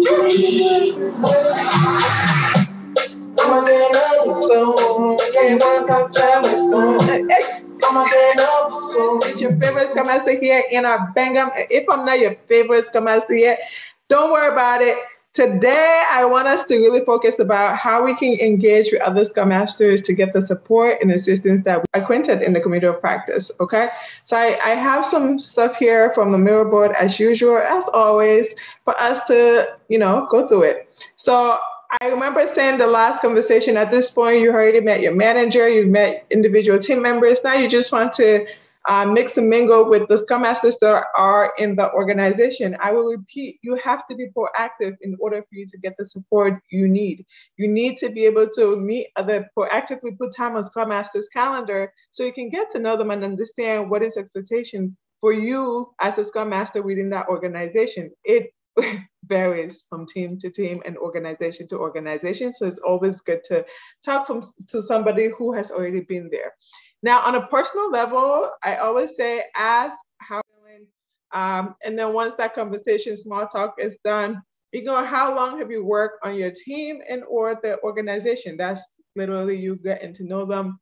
It's your favorite Scrum Master here, and I bang them. If I'm not your favorite Scrum Master yet, don't worry about it. Today, I want us to really focus about how we can engage with other Scrum Masters to get the support and assistance that we acquainted in the community of practice, okay? So I have some stuff here from the Miro board, as usual, as always, for us to, go through it. So I remember saying the last conversation, at this point, you already met your manager, you met individual team members. Now you just want to mix and mingle with the Scrum Masters that are in the organization. I will repeat, you have to be proactive in order for you to get the support you need. You need to be able to proactively put time on Scrum Masters' calendar so you can get to know them and understand what is expectation for you as a Scrum Master within that organization. It varies from team to team and organization to organization. So it's always good to talk to somebody who has already been there. Now, on a personal level, I always say, ask how you're doing. And then once that conversation, small talk is done, you go, how long have you worked on your team and or the organization? That's literally you getting to know them.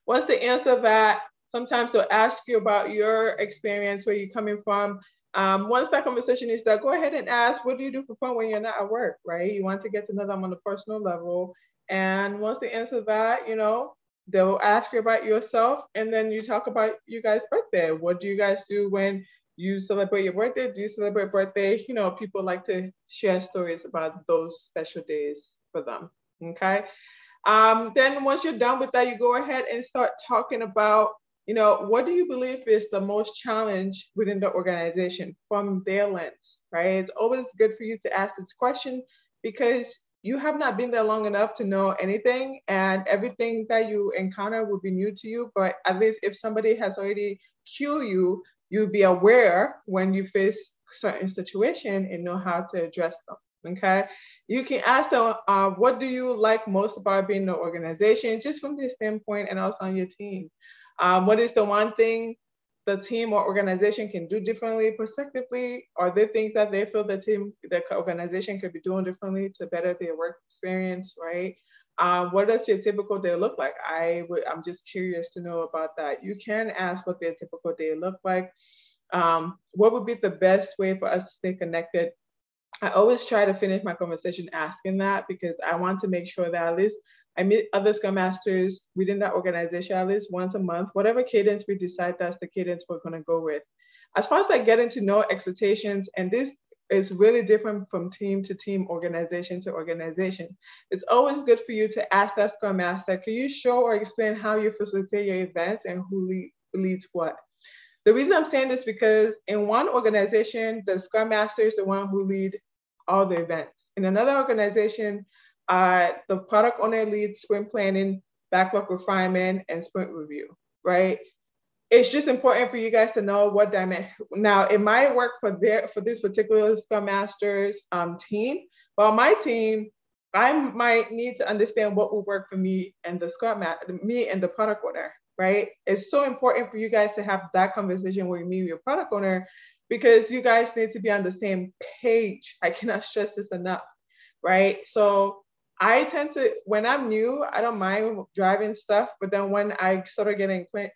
Once they answer that, sometimes they'll ask you about your experience, where you're coming from. Once that conversation is done, go ahead and ask, what do you do for fun when you're not at work, right? You want to get to know them on a personal level. And once they answer that, they'll ask you about yourself, and then you talk about you guys' birthday. What do you guys do when you celebrate your birthday? Do you celebrate birthday? People like to share stories about those special days for them, okay? Then once you're done with that, you go ahead and start talking about, what do you believe is the most challenge within the organization from their lens, right? It's always good for you to ask this question because you have not been there long enough to know anything, and everything that you encounter will be new to you. But at least if somebody has already cued you, you'll be aware when you face certain situation and know how to address them, okay? You can ask them, what do you like most about being in the organization, just from this standpoint, and also on your team. What is the one thing the team or organization can do differently prospectively? Are there things that they feel the organization could be doing differently to better their work experience, right? What does your typical day look like? I'm just curious to know about that. You can ask what their typical day look like. What would be the best way for us to stay connected? I always try to finish my conversation asking that because I want to make sure that at least I meet other Scrum Masters within that organization at least once a month, whatever cadence we decide, that's the cadence we're going to go with. As far as like getting to know expectations, and this is really different from team to team, organization to organization. It's always good for you to ask that Scrum Master, can you show or explain how you facilitate your events and who leads what? The reason I'm saying this because in one organization, the Scrum Master is the one who leads all the events. In another organization, the product owner leads sprint planning, backlog refinement, and sprint review, right? It's just important for you guys to know what dimension. Now, it might work for this particular Scrum Master's team, but on my team, I might need to understand what will work for me and me and the product owner, right? It's so important for you guys to have that conversation with me, your product owner, because you guys need to be on the same page. I cannot stress this enough, right? So I tend to, when I'm new, I don't mind driving stuff, but then when I sort of get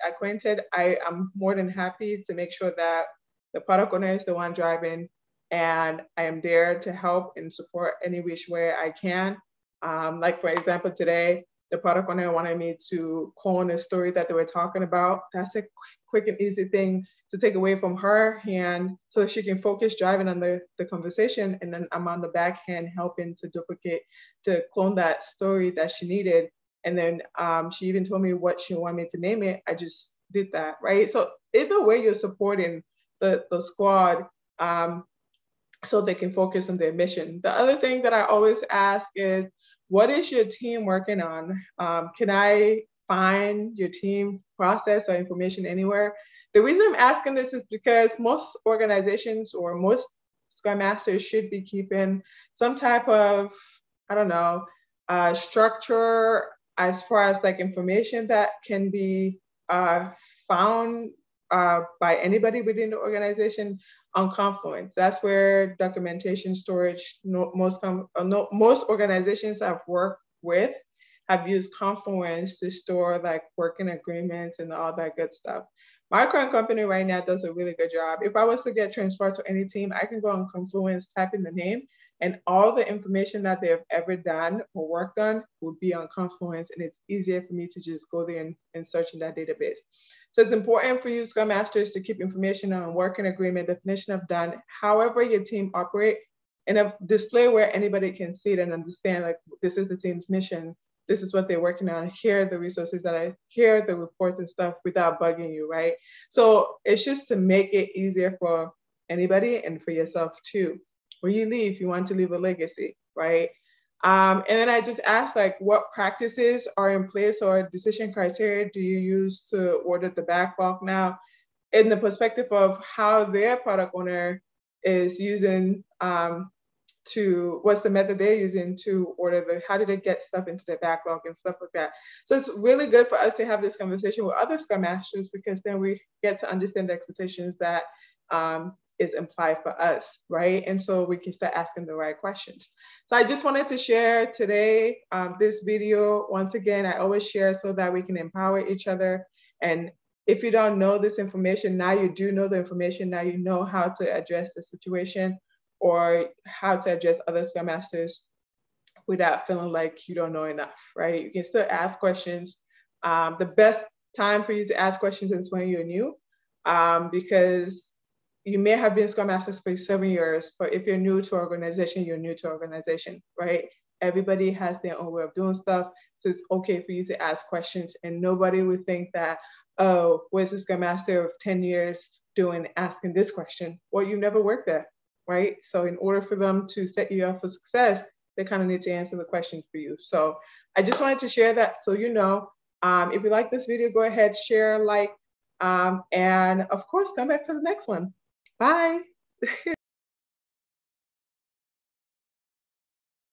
acquainted, I'm more than happy to make sure that the product owner is the one driving, and I am there to help and support any which way I can. Like for example, today, the product owner wanted me to clone a story that they were talking about. That's a quick and easy thing to take away from her hand so she can focus driving on the conversation. And then I'm on the back hand helping to clone that story that she needed. And then she even told me what she wanted me to name it. I just did that, right? So either way, you're supporting the squad so they can focus on their mission. The other thing that I always ask is, what is your team working on? Can I find your team process or information anywhere? The reason I'm asking this is because most organizations or most Scrum Masters should be keeping some type of, structure as far as like information that can be found by anybody within the organization on Confluence. That's where documentation storage, most organizations I've worked with have used Confluence to store like working agreements and all that good stuff. My current company right now does a really good job. If I was to get transferred to any team, I can go on Confluence, type in the name, and all the information that they've ever done or worked on will be on Confluence, and it's easier for me to just go there and search in that database. So it's important for you Scrum Masters to keep information on working agreement, definition of done, however your team operate, and a display where anybody can see it and understand, like, this is the team's mission, this is what they're working on, here are the resources here are the reports and stuff without bugging you, right? So it's just to make it easier for anybody and for yourself too. When you leave, you want to leave a legacy, right? And then I just asked, like, what practices are in place or decision criteria do you use to order the backlog now, in the perspective of how their product owner is using what's the method they're using to order how do they get stuff into their backlog and stuff like that. So it's really good for us to have this conversation with other Scrum Masters, because then we get to understand the expectations that is implied for us, right? And so we can start asking the right questions. So I just wanted to share today this video. Once again, I always share so that we can empower each other. And if you don't know this information, now you do know the information. Now you know how to address the situation or how to address other Scrum Masters without feeling like you don't know enough, right? You can still ask questions. The best time for you to ask questions is when you're new, because you may have been Scrum Masters for 7 years, but if you're new to organization, you're new to organization, right? Everybody has their own way of doing stuff. So it's okay for you to ask questions, and nobody would think that, oh, where's the Scrum Master of 10 years doing asking this question? Well, you never worked there, right? So in order for them to set you up for success, they kind of need to answer the question for you. So I just wanted to share that so you know. If you like this video, go ahead, share, like, and of course, come back for the next one. Bye.